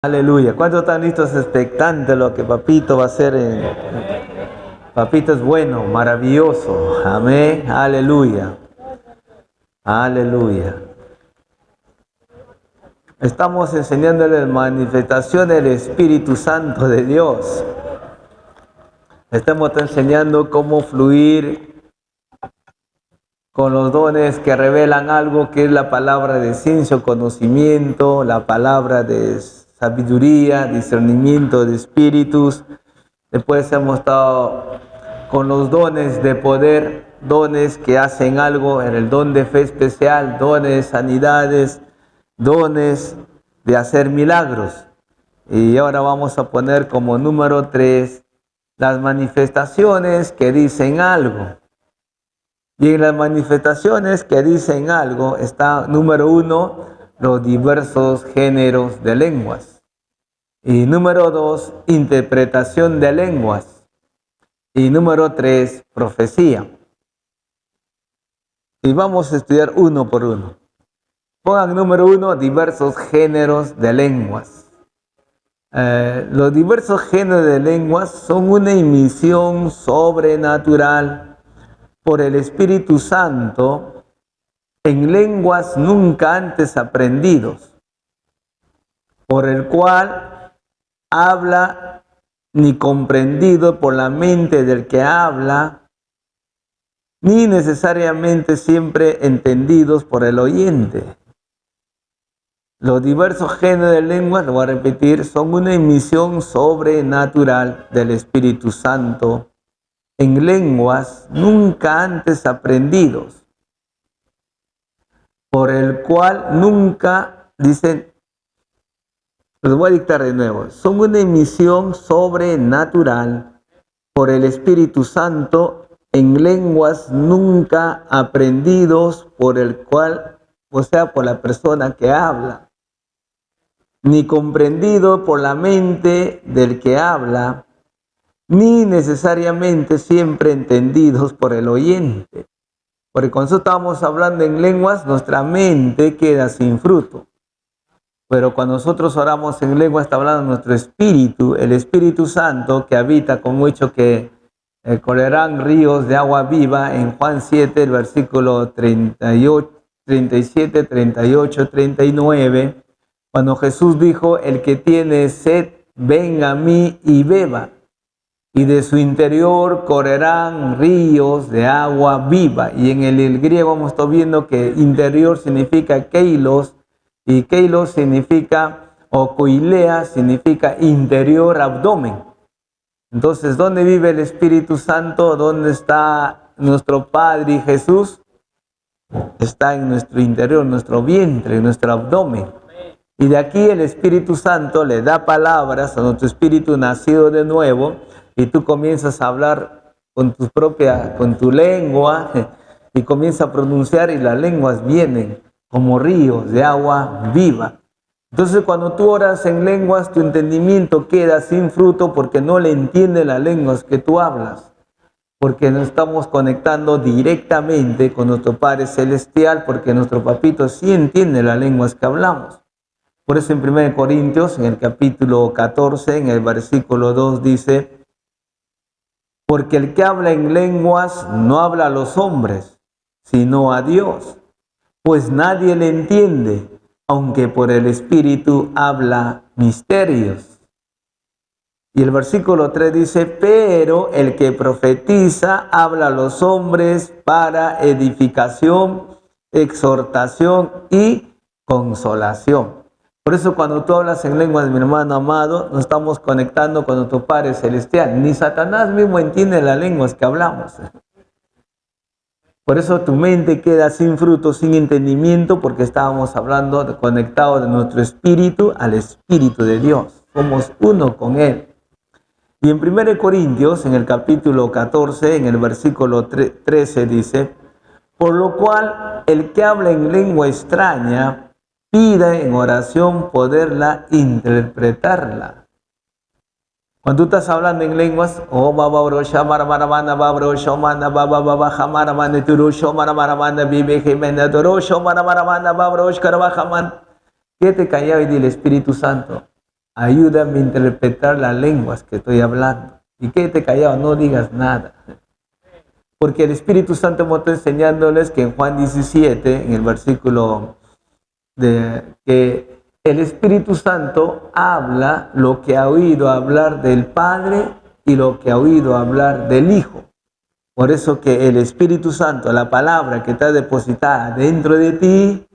Aleluya. ¿Cuántos están listos expectantes lo que Papito va a hacer? Papito es bueno, maravilloso. Amén. Aleluya. Aleluya. Estamos enseñándole la manifestación del Espíritu Santo de Dios. Estamos enseñando cómo fluir con los dones que revelan algo que es la palabra de ciencia, conocimiento, la palabra de sabiduría, discernimiento de espíritus. Después hemos estado con los dones de poder, dones que hacen algo, en el don de fe especial, dones de sanidades, dones de hacer milagros. Y ahora vamos a poner como número 3 las manifestaciones que dicen algo. Y en las manifestaciones que dicen algo está número 1, los diversos géneros de lenguas. Y número 2, interpretación de lenguas. Y número 3, profecía. Y vamos a estudiar uno por uno. Pongan número 1, diversos géneros de lenguas. Los diversos géneros de lenguas son una emisión sobrenatural por el Espíritu Santo en lenguas nunca antes aprendidos, por el cual habla ni comprendido por la mente del que habla, ni necesariamente siempre entendidos por el oyente. Los diversos géneros de lenguas, lo voy a repetir, son una emisión sobrenatural del Espíritu Santo en lenguas nunca antes aprendidos, por el cual nunca, dicen, los voy a dictar de nuevo, son una emisión sobrenatural por el Espíritu Santo en lenguas nunca aprendidos por el cual, o sea, por la persona que habla, ni comprendido por la mente del que habla, ni necesariamente siempre entendidos por el oyente. Porque cuando estamos hablando en lenguas, nuestra mente queda sin fruto. Pero cuando nosotros oramos en lengua, está hablando nuestro espíritu, el Espíritu Santo que habita, como he dicho, que correrán ríos de agua viva en Juan 7, el versículo 38, 37, 38, 39, cuando Jesús dijo, el que tiene sed, venga a mí y beba, y de su interior correrán ríos de agua viva. Y en el griego hemos estado viendo que interior significa keilos, y keilos significa, o koilea significa interior, abdomen. Entonces, ¿dónde vive el Espíritu Santo? ¿Dónde está nuestro Padre y Jesús? Está en nuestro interior, nuestro vientre, en nuestro abdomen. Y de aquí el Espíritu Santo le da palabras a nuestro espíritu nacido de nuevo, y tú comienzas a hablar con tu lengua, y comienzas a pronunciar, y las lenguas vienen como ríos de agua viva. Entonces, cuando tú oras en lenguas, tu entendimiento queda sin fruto porque no le entiende las lenguas que tú hablas. Porque nos estamos conectando directamente con nuestro Padre Celestial, porque nuestro Papito sí entiende las lenguas que hablamos. Por eso en 1 Corintios, en el capítulo 14, en el versículo 2 dice, porque el que habla en lenguas no habla a los hombres, sino a Dios, pues nadie le entiende, aunque por el Espíritu habla misterios. Y el versículo 3 dice, pero el que profetiza habla a los hombres para edificación, exhortación y consolación. Por eso cuando tú hablas en lenguas, mi hermano amado, nos estamos conectando con nuestro Padre Celestial. Ni Satanás mismo entiende las lenguas que hablamos. Por eso tu mente queda sin fruto, sin entendimiento, porque estábamos hablando, conectados de nuestro espíritu al Espíritu de Dios. Somos uno con Él. Y en 1 Corintios, en el capítulo 14, en el versículo 13 dice, por lo cual el que habla en lengua extraña, pida en oración poderla interpretarla. Cuando tú estás hablando en lenguas, oh baba brosha maramarabana babro mana baba baba jamaramane turusho maramarabana vive jimena torosho maramarabana babrosh karabajaman. Quédate callado y dile, Espíritu Santo, ayúdame a interpretar las lenguas que estoy hablando. Y quédate callado, no digas nada. Porque el Espíritu Santo me está enseñándoles que en Juan 17, en el versículo que el Espíritu Santo habla lo que ha oído hablar del Padre y lo que ha oído hablar del Hijo. Por eso que el Espíritu Santo, la palabra que está depositada dentro de ti,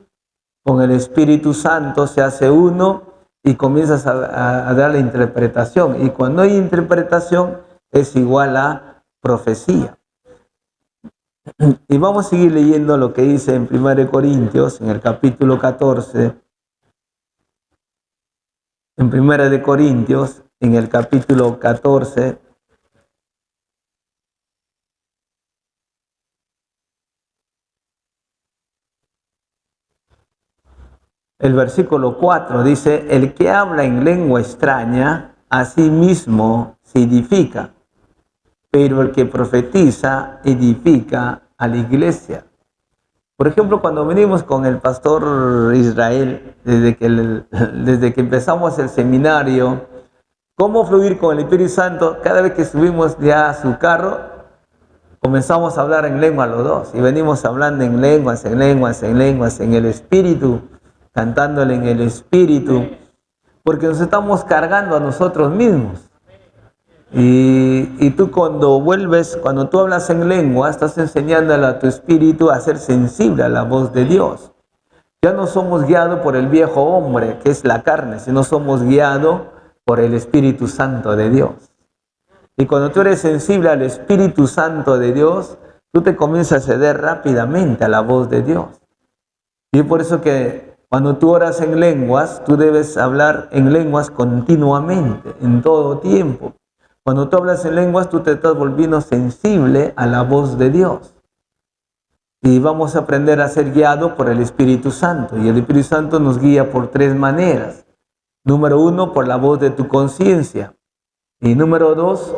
con el Espíritu Santo se hace uno y comienzas a dar la interpretación. Y cuando hay interpretación es igual a profecía. Y vamos a seguir leyendo lo que dice en 1 Corintios, en el capítulo 14. En 1 Corintios, en el capítulo 14. El versículo 4 dice, el que habla en lengua extraña, a sí mismo se edifica, pero el que profetiza edifica a la iglesia. Por ejemplo, cuando venimos con el pastor Israel, desde que empezamos el seminario, ¿cómo fluir con el Espíritu Santo? Cada vez que subimos ya a su carro, comenzamos a hablar en lengua los dos, y venimos hablando en lenguas, en el Espíritu, cantándole en el Espíritu, porque nos estamos cargando a nosotros mismos. Y tú cuando vuelves, cuando tú hablas en lengua, estás enseñándole a tu espíritu a ser sensible a la voz de Dios. Ya no somos guiados por el viejo hombre, que es la carne, sino somos guiados por el Espíritu Santo de Dios. Y cuando tú eres sensible al Espíritu Santo de Dios, tú te comienzas a ceder rápidamente a la voz de Dios. Y por eso que cuando tú oras en lenguas, tú debes hablar en lenguas continuamente, en todo tiempo. Cuando tú hablas en lenguas, tú te estás volviendo sensible a la voz de Dios. Y vamos a aprender a ser guiados por el Espíritu Santo. Y el Espíritu Santo nos guía por tres maneras. Número 1, por la voz de tu conciencia. Y número 2,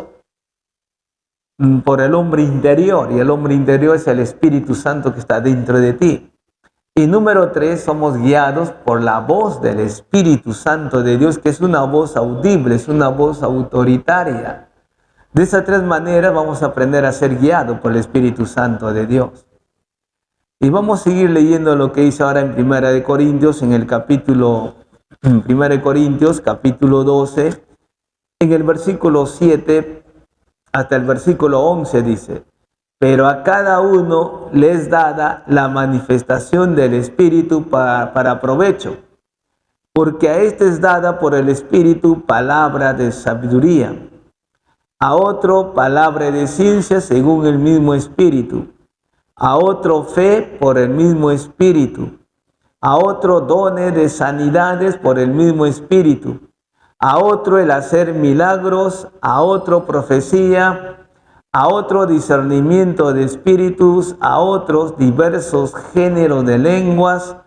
por el hombre interior. Y el hombre interior es el Espíritu Santo que está dentro de ti. Y número 3, somos guiados por la voz del Espíritu Santo de Dios, que es una voz audible, es una voz autoritaria. De esas tres maneras vamos a aprender a ser guiados por el Espíritu Santo de Dios. Y vamos a seguir leyendo lo que dice ahora en 1 Corintios, en el capítulo, 1 Corintios, capítulo 12, en el versículo 7 hasta el versículo 11 dice, pero a cada uno le es dada la manifestación del Espíritu para provecho, porque a este es dada por el Espíritu palabra de sabiduría, a otro palabra de ciencia según el mismo Espíritu, a otro fe por el mismo Espíritu, a otro dones de sanidades por el mismo Espíritu, a otro el hacer milagros, a otro profecía, a otro discernimiento de espíritus, a otros diversos géneros de lenguas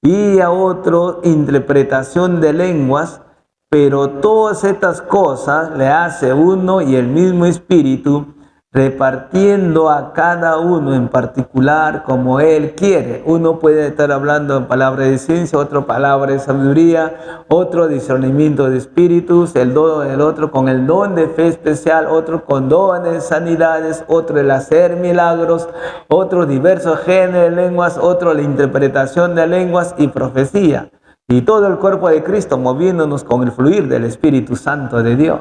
y a otro interpretación de lenguas, pero todas estas cosas le hace uno y el mismo Espíritu, repartiendo a cada uno en particular como Él quiere. Uno puede estar hablando en palabra de ciencia, otro palabra de sabiduría, otro discernimiento de espíritus, el otro con el don de fe especial, otro con dones de sanidades, otro el hacer milagros, otro diversos géneros de lenguas, otro la interpretación de lenguas y profecía. Y todo el cuerpo de Cristo moviéndonos con el fluir del Espíritu Santo de Dios.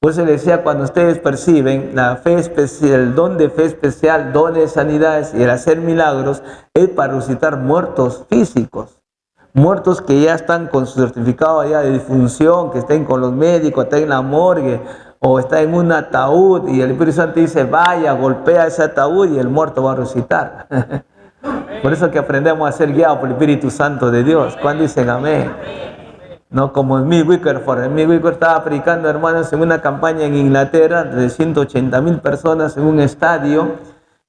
Por eso le decía, cuando ustedes perciben la fe especial, el don de fe especial, dones de sanidades y el hacer milagros, es para resucitar muertos físicos, muertos que ya están con su certificado ya de difunción, que estén con los médicos, están en la morgue o está en un ataúd y el Espíritu Santo dice, vaya, golpea ese ataúd y el muerto va a resucitar. Por eso que aprendemos a ser guiados por el Espíritu Santo de Dios. ¿Cuándo dicen amén? No como Smith Wickerford. Smith Wickerford estaba predicando, hermanos, en una campaña en Inglaterra de 180,000 personas en un estadio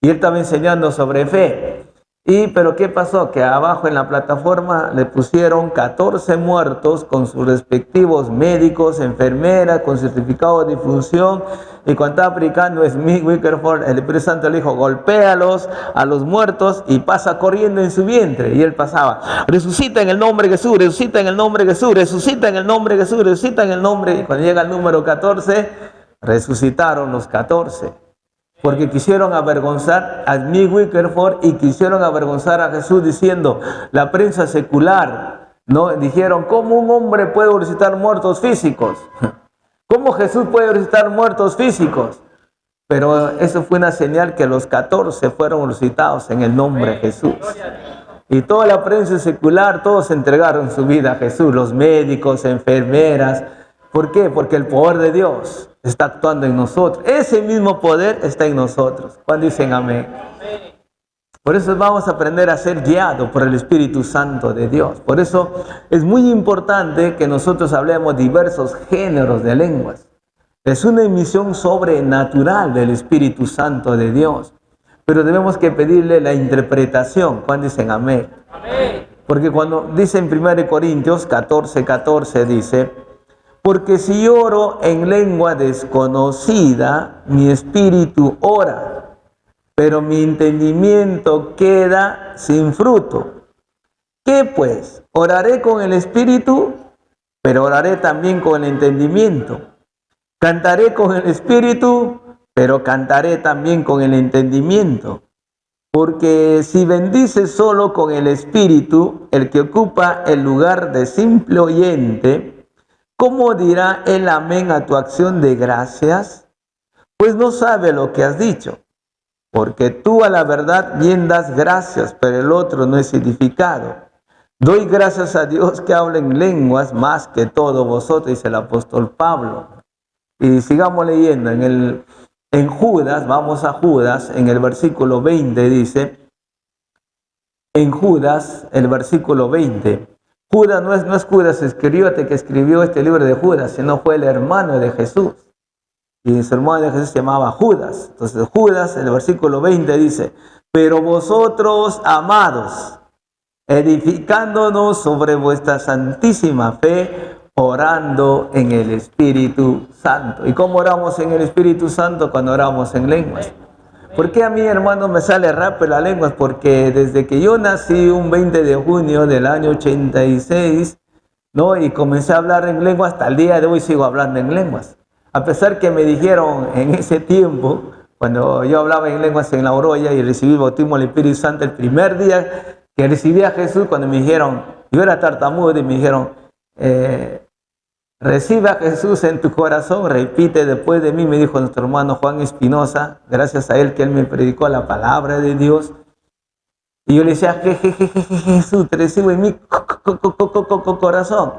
y él estaba enseñando sobre fe. Pero ¿qué pasó? Que abajo en la plataforma le pusieron 14 muertos con sus respectivos médicos, enfermeras, con certificado de difunción. Y cuando estaba predicando Smith Wickerford, el Espíritu Santo le dijo, golpéalos a los muertos y pasa corriendo en su vientre. Y él pasaba, resucita en el nombre de Jesús, resucita en el nombre de Jesús, resucita en el nombre de Jesús, resucita en el nombre. Y cuando llega el número 14, resucitaron los 14. Porque quisieron avergonzar a Smith Wickerford y quisieron avergonzar a Jesús diciendo, la prensa secular, ¿no? Dijeron, ¿cómo un hombre puede resucitar muertos físicos? ¿Cómo Jesús puede resucitar muertos físicos? Pero eso fue una señal que los 14 fueron resucitados en el nombre de Jesús. Y toda la prensa secular, todos entregaron su vida a Jesús, los médicos, enfermeras. ¿Por qué? Porque el poder de Dios está actuando en nosotros. Ese mismo poder está en nosotros. ¿Cuándo dicen amén? Por eso vamos a aprender a ser guiados por el Espíritu Santo de Dios. Por eso es muy importante que nosotros hablemos diversos géneros de lenguas. Es una emisión sobrenatural del Espíritu Santo de Dios. Pero debemos que pedirle la interpretación. ¿Cuándo dicen amén? Amén. Porque cuando dice en 1 Corintios 14:14 dice, porque si oro en lengua desconocida, mi espíritu ora, pero mi entendimiento queda sin fruto. ¿Qué pues? Oraré con el espíritu, pero oraré también con el entendimiento. Cantaré con el espíritu, pero cantaré también con el entendimiento. Porque si bendices solo con el espíritu, el que ocupa el lugar de simple oyente, ¿cómo dirá el amén a tu acción de gracias? Pues no sabe lo que has dicho, porque tú a la verdad bien das gracias, pero el otro no es edificado. Doy gracias a Dios que habla en lenguas más que todos vosotros, dice el apóstol Pablo. Y sigamos leyendo, en Judas, vamos a Judas, en el versículo 20 dice, en Judas, el versículo 20, Judas no es Judas Iscariote que escribió este libro de Judas, sino fue el hermano de Jesús. Y su hermano de Jesús se llamaba Judas. Entonces Judas, en el versículo 20 dice, pero vosotros, amados, edificándonos sobre vuestra santísima fe, orando en el Espíritu Santo. ¿Y cómo oramos en el Espíritu Santo? Cuando oramos en lenguas. ¿Por qué a mí, hermano, me sale rápido la lengua? Porque desde que yo nací un 20 de junio del año 86, ¿no? Y comencé a hablar en lenguas, hasta el día de hoy sigo hablando en lenguas. A pesar que me dijeron en ese tiempo, cuando yo hablaba en lenguas en La Oroya y recibí el bautismo del Espíritu Santo, el primer día que recibí a Jesús, cuando me dijeron, yo era tartamudo y me dijeron, recibe a Jesús en tu corazón, repite después de mí, me dijo nuestro hermano Juan Espinosa, gracias a él que él me predicó la palabra de Dios. Y yo le decía, Jesús, te recibo en mi corazón.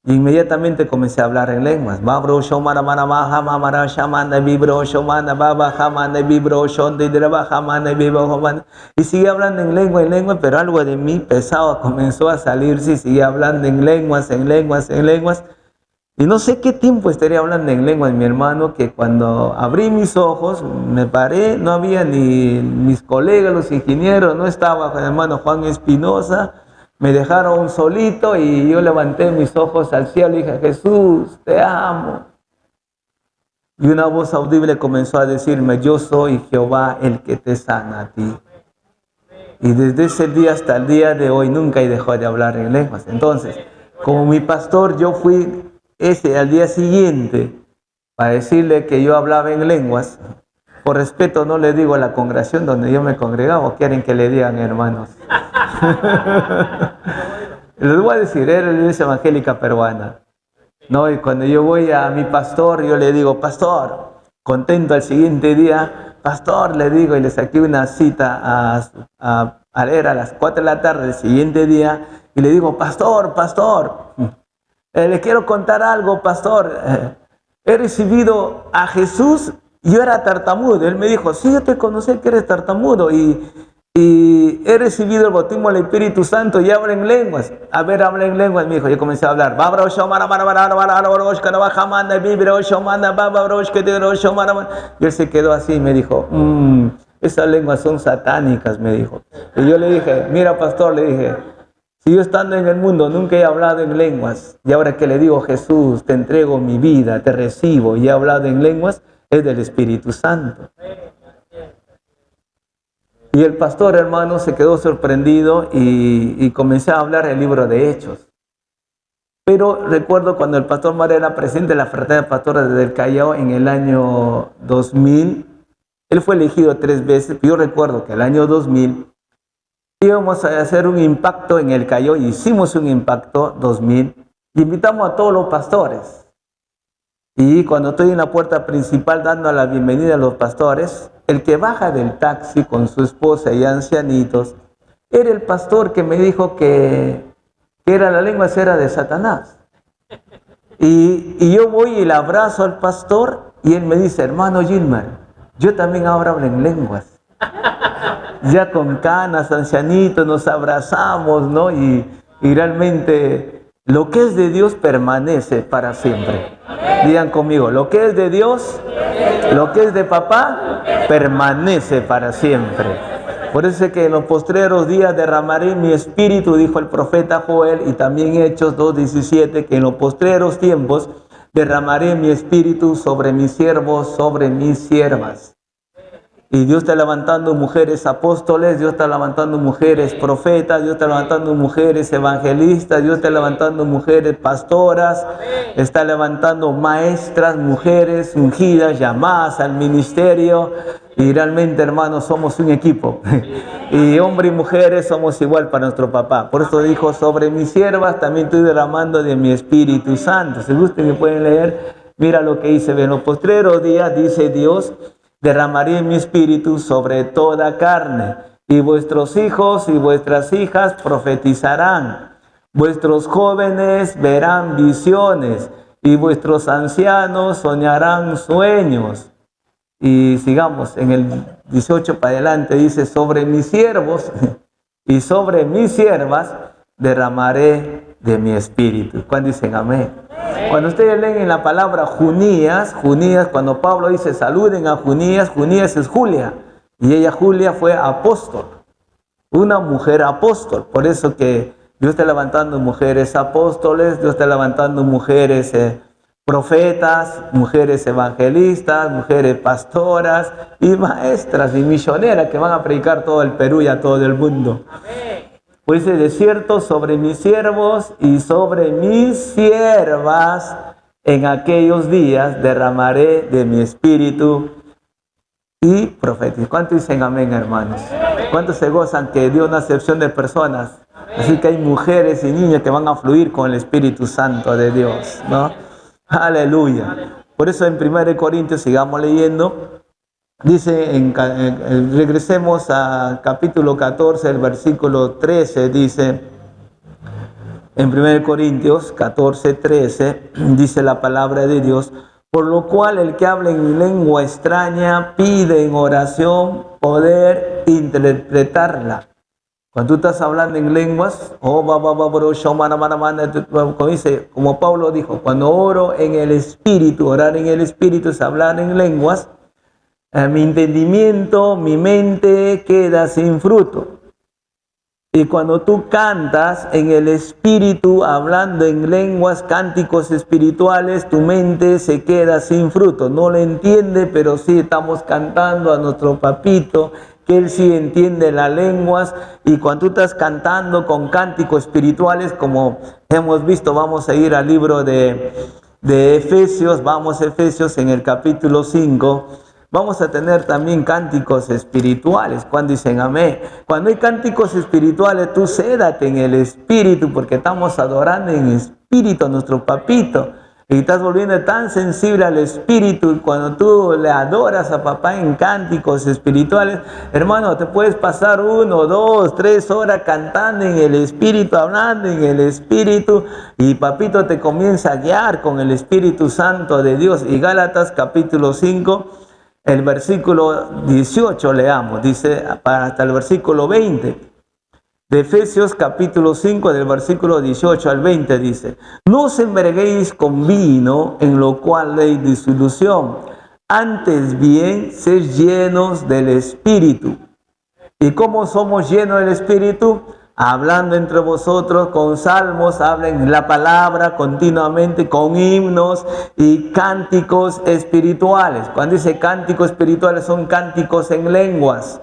Y inmediatamente comencé a hablar en lenguas. Y sigue hablando en lengua, pero algo de mí pesado comenzó a salirse y sigue hablando en lenguas. Y no sé qué tiempo estaría hablando en lenguas, mi hermano, que cuando abrí mis ojos, me paré, no había ni mis colegas, los ingenieros, no estaba con el hermano Juan Espinosa, me dejaron solito y yo levanté mis ojos al cielo y dije, Jesús, te amo. Y una voz audible comenzó a decirme, yo soy Jehová el que te sana a ti. Y desde ese día hasta el día de hoy nunca he dejado de hablar en lenguas. Entonces, como mi pastor, yo fui al día siguiente para decirle que yo hablaba en lenguas. Por respeto no le digo a la congregación donde yo me congregaba, o quieren que le digan, hermanos. Les voy a decir, era la iglesia evangélica peruana, ¿no? Y cuando yo voy a mi pastor, yo le digo, pastor, contento al siguiente día, pastor, le digo, y le saqué una cita a leer a las 4 de la tarde del siguiente día, y le digo, pastor, le quiero contar algo, pastor. He recibido a Jesús, yo era tartamudo. Él me dijo, sí, yo te conocí que eres tartamudo. Y he recibido el bautismo del Espíritu Santo y hablo en lenguas. A ver, habla en lenguas, mi hijo. Yo comencé a hablar. Y él se quedó así y me dijo, esas lenguas son satánicas, me dijo. Y yo le dije, mira pastor, le dije, si yo estando en el mundo nunca he hablado en lenguas, y ahora que le digo Jesús, te entrego mi vida, te recibo, y he hablado en lenguas, es del Espíritu Santo. Y el pastor, hermano, se quedó sorprendido y comencé a hablar el libro de Hechos. Pero recuerdo cuando el pastor Mario era presidente de la Fraternidad de Pastores del Callao en el año 2000, él fue elegido 3 veces. Yo recuerdo que el año 2000 íbamos a hacer un impacto en el Callao, hicimos un impacto 2000, y invitamos a todos los pastores. Y cuando estoy en la puerta principal dando la bienvenida a los pastores, el que baja del taxi con su esposa y ancianitos, era el pastor que me dijo que era la lengua era de Satanás. Y yo voy y le abrazo al pastor y él me dice, hermano Gilmar, yo también ahora hablo en lenguas. Ya con canas, ancianitos, nos abrazamos, ¿no? Y realmente lo que es de Dios permanece para siempre. Digan conmigo, lo que es de Dios, lo que es de papá, permanece para siempre. Por eso es que en los postreros días derramaré mi espíritu, dijo el profeta Joel, y también Hechos 2:17, que en los postreros tiempos derramaré mi espíritu sobre mis siervos, sobre mis siervas. Y Dios está levantando mujeres apóstoles, Dios está levantando mujeres profetas, Dios está levantando mujeres evangelistas, Dios está levantando mujeres pastoras, está levantando maestras, mujeres ungidas, llamadas al ministerio. Y realmente, hermanos, somos un equipo. Y hombres y mujeres somos igual para nuestro papá. Por eso dijo, sobre mis siervas también estoy derramando de mi Espíritu Santo. Si gusten que pueden leer, mira lo que dice. En los postreros días, dice Dios, derramaré mi espíritu sobre toda carne, y vuestros hijos y vuestras hijas profetizarán, vuestros jóvenes verán visiones, y vuestros ancianos soñarán sueños. Y sigamos, en el 18 para adelante dice, sobre mis siervos y sobre mis siervas derramaré de mi espíritu. ¿Cuándo dicen amén? Cuando ustedes leen en la palabra Junías, cuando Pablo dice saluden a Junías, Junías es Julia. Y ella, Julia, fue apóstol. Una mujer apóstol. Por eso que Dios está levantando mujeres apóstoles, Dios está levantando mujeres profetas, mujeres evangelistas, mujeres pastoras y maestras y misioneras que van a predicar todo el Perú y a todo el mundo. Pues dice, de cierto, sobre mis siervos y sobre mis siervas en aquellos días derramaré de mi espíritu y profetizo. ¿Cuántos dicen amén, hermanos? ¿Cuántos se gozan que dio una acepción de personas? Así que hay mujeres y niños que van a fluir con el Espíritu Santo de Dios, ¿no? Aleluya. Por eso en 1 Corintios, sigamos leyendo. Dice, regresemos a capítulo 14, el versículo 13, dice, en 1 Corintios 14, 13, dice la palabra de Dios, por lo cual el que habla en lengua extraña pide en oración poder interpretarla. Cuando tú estás hablando en lenguas, como Pablo dijo, cuando oro en el Espíritu, orar en el Espíritu es hablar en lenguas, mi entendimiento, mi mente queda sin fruto. Y cuando tú cantas en el Espíritu, hablando en lenguas, cánticos espirituales, tu mente se queda sin fruto. No lo entiende, pero sí estamos cantando a nuestro papito, que él sí entiende las lenguas. Y cuando tú estás cantando con cánticos espirituales, como hemos visto, vamos a ir al libro de Efesios, vamos a Efesios en el capítulo 5. Vamos a tener también cánticos espirituales. Cuando dicen amén. Cuando hay cánticos espirituales, tú cédate en el Espíritu, porque estamos adorando en espíritu a nuestro papito. Y estás volviendo tan sensible al Espíritu. Cuando tú le adoras a papá en cánticos espirituales, hermano, te puedes pasar 1, 2, 3 horas cantando en el Espíritu, hablando en el Espíritu, y papito te comienza a guiar con el Espíritu Santo de Dios. Y Gálatas capítulo 5, el versículo 18 leamos, dice hasta el versículo 20. De Efesios capítulo 5, del versículo 18 al 20 dice, no os embriaguéis con vino, en lo cual hay disolución, antes bien ser llenos del Espíritu. ¿Y cómo somos llenos del Espíritu? Hablando entre vosotros con salmos, hablen la palabra continuamente, con himnos y cánticos espirituales. Cuando dice cánticos espirituales, son cánticos en lenguas.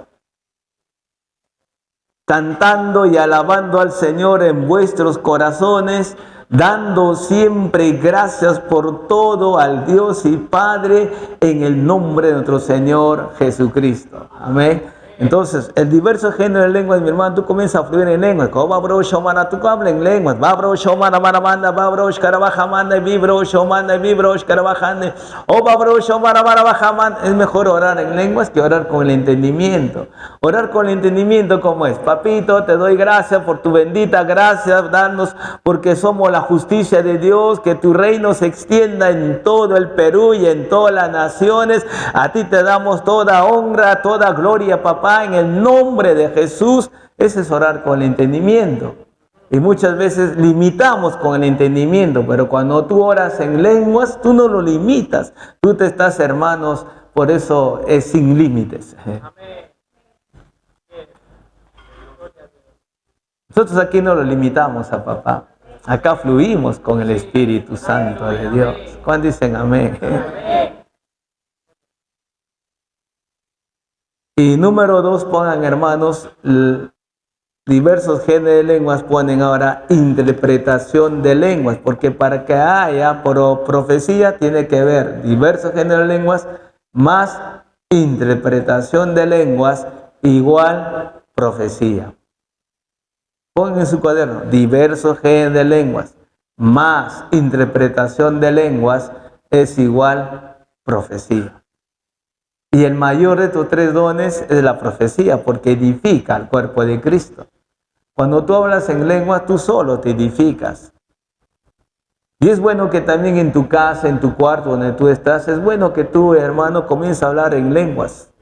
Cantando y alabando al Señor en vuestros corazones, dando siempre gracias por todo al Dios y Padre en el nombre de nuestro Señor Jesucristo. Amén. Entonces, el diverso género de lenguas, mi hermano, tú comienzas a fluir en lenguas. Como babro shomana, tú hablas en lenguas. Babro shomana, manamanda, babro shkarabajamanda, vibro shomanda, vibro shkarabajande. O babro shomana, manabajamanda. Es mejor orar en lenguas que orar con el entendimiento. Orar con el entendimiento, ¿cómo es? Papito, te doy gracias por tu bendita gracia, danos porque somos la justicia de Dios, que tu reino se extienda en todo el Perú y en todas las naciones. A ti te damos toda honra, toda gloria, papá, en el nombre de Jesús. Ese es orar con el entendimiento. Y muchas veces limitamos con el entendimiento, pero cuando tú oras en lenguas, tú no lo limitas. Tú te estás, hermanos, por eso es sin límites. Amén. Nosotros aquí no lo limitamos a papá. Acá fluimos con el Espíritu Santo de Dios. ¿Cuántos dicen amén? Y número 2, pongan, hermanos, diversos géneros de lenguas, ponen ahora interpretación de lenguas, porque para que haya profecía tiene que haber diversos géneros de lenguas más interpretación de lenguas igual profecía. Pongan en su cuaderno, diversos géneros de lenguas más interpretación de lenguas es igual profecía. Y el mayor de tus 3 dones es la profecía, porque edifica al cuerpo de Cristo. Cuando tú hablas en lengua, tú solo te edificas. Y es bueno que también en tu casa, en tu cuarto donde tú estás, es bueno que tú, hermano, comiences a hablar en lenguas.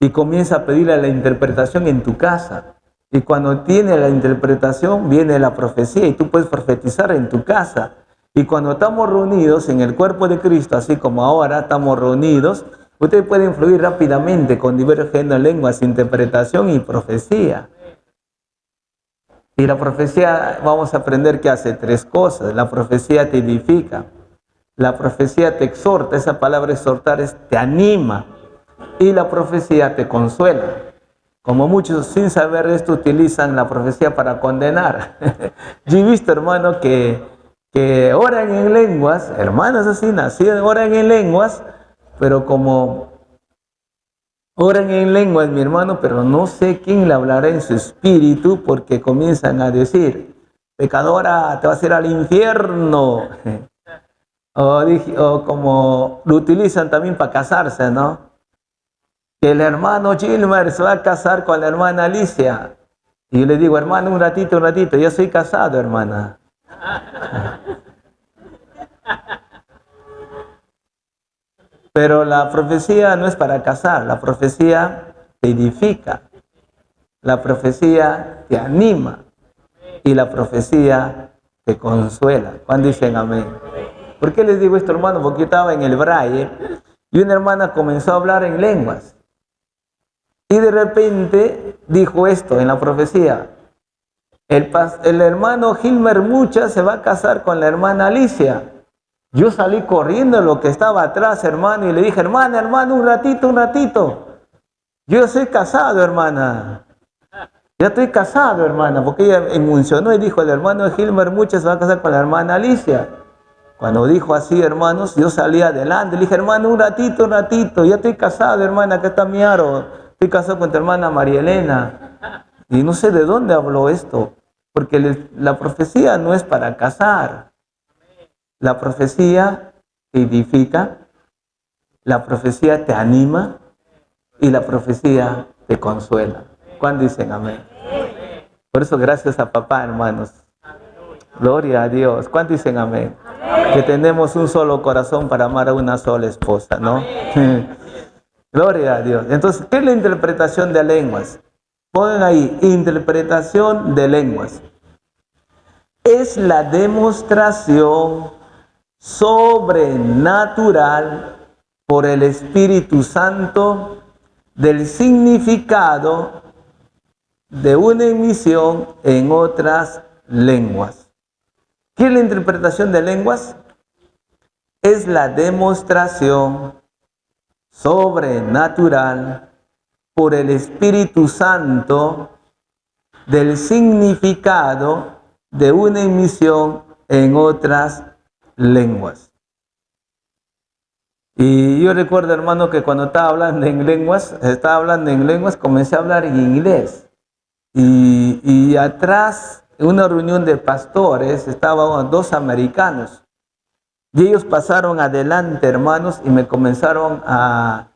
Y comienza a pedirle la interpretación en tu casa. Y cuando tiene la interpretación, viene la profecía y tú puedes profetizar en tu casa. Y cuando estamos reunidos en el cuerpo de Cristo, así como ahora estamos reunidos, usted puede influir rápidamente con diversos géneros de lenguas, interpretación y profecía. Y la profecía, vamos a aprender que hace 3 cosas. La profecía te edifica, la profecía te exhorta, esa palabra exhortar es te anima, y la profecía te consuela. Como muchos sin saber esto utilizan la profecía para condenar. Yo he visto, hermano, que oran en lenguas, hermanos así nacidos, oran en lenguas, pero como oran en lenguas, mi hermano, pero no sé quién le hablará en su espíritu, porque comienzan a decir, pecadora, te vas a ir al infierno. O como lo utilizan también para casarse, ¿no? Que el hermano Gilmer se va a casar con la hermana Alicia. Y yo le digo, hermano, un ratito, yo soy casado, hermana. Pero la profecía no es para casar, la profecía te edifica, la profecía te anima y la profecía te consuela. ¿Cuándo dicen amén? ¿Por qué les digo esto, hermano? Porque yo estaba en el braille y una hermana comenzó a hablar en lenguas. Y de repente dijo esto en la profecía. El hermano Gilmer Mucha se va a casar con la hermana Alicia. Yo salí corriendo lo que estaba atrás, hermano, y le dije, hermana, un ratito. Yo soy casado, hermana. Ya estoy casado, hermana, porque ella mencionó y dijo, el hermano Gilmer Mucha se va a casar con la hermana Alicia. Cuando dijo así, hermanos, yo salí adelante. Le dije, hermano, un ratito. Ya estoy casado, hermana, acá está mi aro. Estoy casado con tu hermana María Elena. Y no sé de dónde habló esto. Porque la profecía no es para casar. La profecía te edifica. La profecía te anima. Y la profecía te consuela. ¿Cuándo dicen amén? Por eso, gracias a papá, hermanos. Gloria a Dios. ¿Cuántos dicen amén? Que tenemos un solo corazón para amar a una sola esposa, ¿no? Gloria a Dios. Entonces, ¿qué es la interpretación de lenguas? Pongan ahí, interpretación de lenguas. Es la demostración sobrenatural por el Espíritu Santo del significado de una emisión en otras lenguas. ¿Qué es la interpretación de lenguas? Es la demostración sobrenatural por el Espíritu Santo del significado de una emisión en otras lenguas. Y yo recuerdo, hermano, que cuando estaba hablando en lenguas, comencé a hablar en inglés. Y atrás, en una reunión de pastores, estaban dos americanos. Y ellos pasaron adelante, hermanos, y me comenzaron a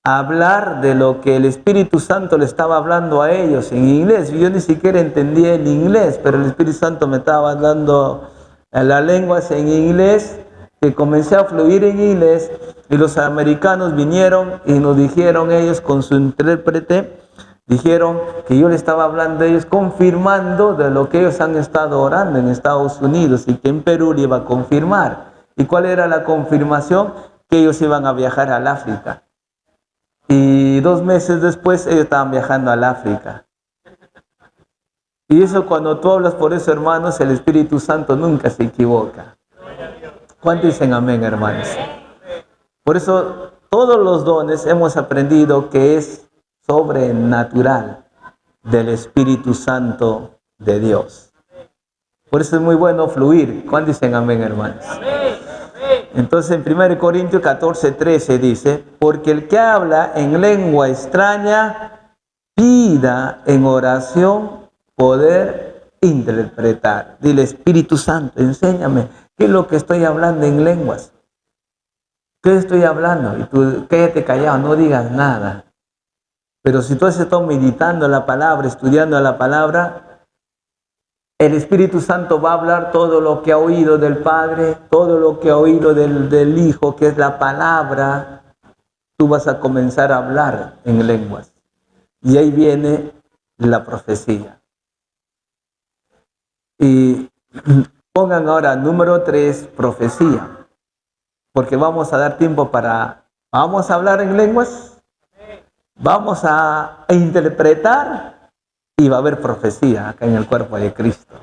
hablar de lo que el Espíritu Santo le estaba hablando a ellos en inglés. Yo ni siquiera entendía el inglés, pero el Espíritu Santo me estaba dando las lenguas en inglés, que comencé a fluir en inglés, y los americanos vinieron y nos dijeron ellos con su intérprete, dijeron que yo le estaba hablando a ellos, confirmando de lo que ellos han estado orando en Estados Unidos y que en Perú le iba a confirmar. ¿Y cuál era la confirmación? Que ellos iban a viajar al África. Y 2 meses después ellos estaban viajando al África. Y eso, cuando tú hablas por eso, hermanos, el Espíritu Santo nunca se equivoca. ¿Cuántos dicen amén, hermanos? Por eso todos los dones hemos aprendido que es sobrenatural del Espíritu Santo de Dios. Por eso es muy bueno fluir. ¿Cuántos dicen amén, hermanos? Entonces en 1 Corintios 14:13 dice, porque el que habla en lengua extraña pida en oración poder interpretar. Dile, Espíritu Santo, enséñame qué es lo que estoy hablando en lenguas. ¿Qué estoy hablando? Y tú quédate callado, no digas nada. Pero si tú has estado meditando la palabra, estudiando la palabra, el Espíritu Santo va a hablar todo lo que ha oído del Padre, todo lo que ha oído del Hijo, que es la palabra. Tú vas a comenzar a hablar en lenguas. Y ahí viene la profecía. Y pongan ahora número 3, profecía. Porque vamos a dar tiempo vamos a hablar en lenguas, vamos a interpretar y va a haber profecía acá en el cuerpo de Cristo.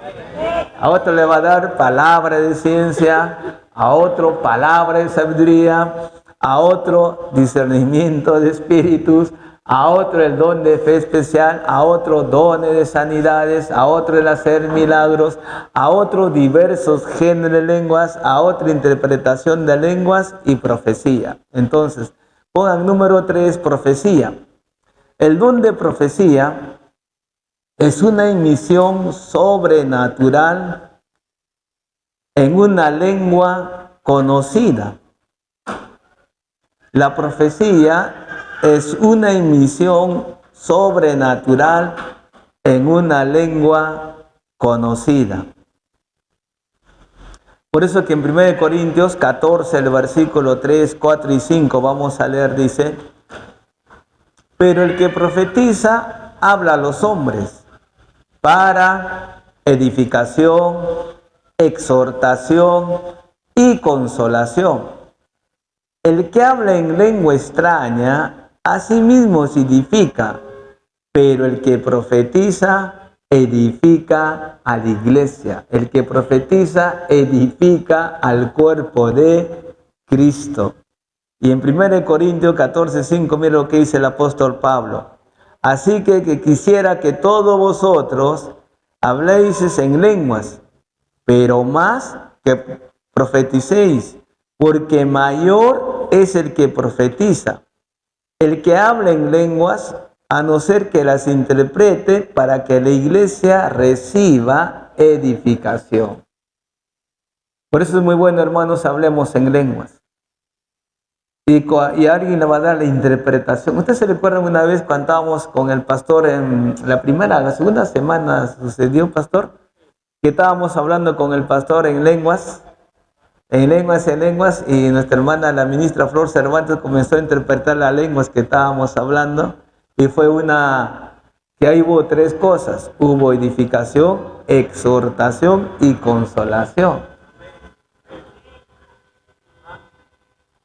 A otro le va a dar palabra de ciencia, a otro palabra de sabiduría, a otro discernimiento de espíritus, a otro el don de fe especial, a otro dones de sanidades, a otro el hacer milagros, a otro diversos géneros de lenguas, a otra interpretación de lenguas y profecía. Entonces, pongan número 3, profecía. El don de profecía es una emisión sobrenatural en una lengua conocida. La profecía es una emisión sobrenatural en una lengua conocida. Por eso que en 1 Corintios 14, el versículo 3, 4 y 5, vamos a leer, dice, pero el que profetiza habla a los hombres para edificación, exhortación y consolación. El que habla en lengua extraña, a sí mismo se edifica, pero el que profetiza, edifica a la iglesia. El que profetiza, edifica al cuerpo de Cristo. Y en 1 Corintios 14:5, mira lo que dice el apóstol Pablo. Así que quisiera que todos vosotros habléis en lenguas, pero más que profeticéis, porque mayor es el que profetiza. El que habla en lenguas, a no ser que las interprete para que la iglesia reciba edificación. Por eso es muy bueno, hermanos, hablemos en lenguas. Y alguien le va a dar la interpretación. ¿Ustedes se recuerdan una vez cuando estábamos con el pastor en la segunda semana sucedió, pastor? Que estábamos hablando con el pastor en lenguas, y nuestra hermana, la ministra Flor Cervantes, comenzó a interpretar las lenguas que estábamos hablando, y fue que ahí hubo 3 cosas: hubo edificación, exhortación y consolación.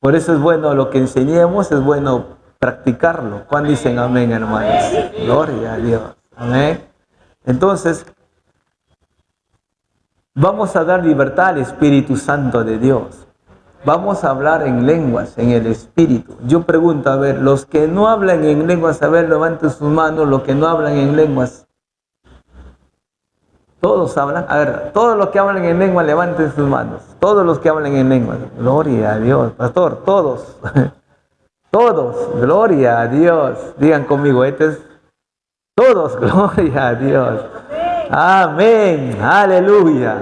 Por eso es bueno lo que enseñemos, es bueno practicarlo. ¿Cuándo dicen amén, hermanos? Gloria a Dios. Amén. Entonces, vamos a dar libertad al Espíritu Santo de Dios. Vamos a hablar en lenguas, en el Espíritu. Yo pregunto, a ver, los que no hablan en lenguas, a ver, levanten sus manos, los que no hablan en lenguas. Todos hablan. A ver, todos los que hablan en lengua, levanten sus manos. Todos los que hablan en lengua. Gloria a Dios. Pastor, todos. Todos. Gloria a Dios. Digan conmigo, todos. Gloria a Dios. Amén. Aleluya.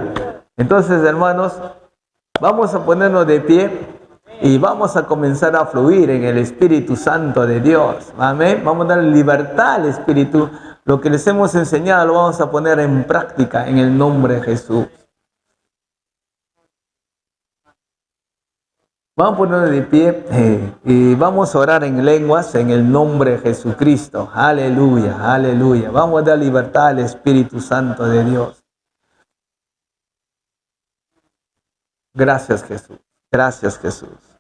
Entonces, hermanos, vamos a ponernos de pie y vamos a comenzar a fluir en el Espíritu Santo de Dios. Amén. Vamos a dar libertad al Espíritu. Lo que les hemos enseñado lo vamos a poner en práctica en el nombre de Jesús. Vamos a ponernos de pie y vamos a orar en lenguas en el nombre de Jesucristo. Aleluya, aleluya. Vamos a dar libertad al Espíritu Santo de Dios. Gracias, Jesús. Gracias, Jesús.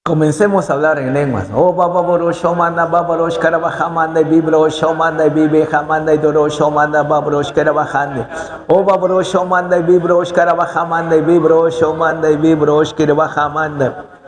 Comencemos a hablar en lenguas. Oh, Baba Borosh, Omanda, Baborosh, Karabajamanda, Bibrosh, Omanda, Bibejamanda, Dorosh, Omanda, Baborosh, Karabajande. Oh, Baborosh, Omanda, Bibrosh, Karabajamanda, Bibrosh, Omanda, Bibrosh, Karabajamanda.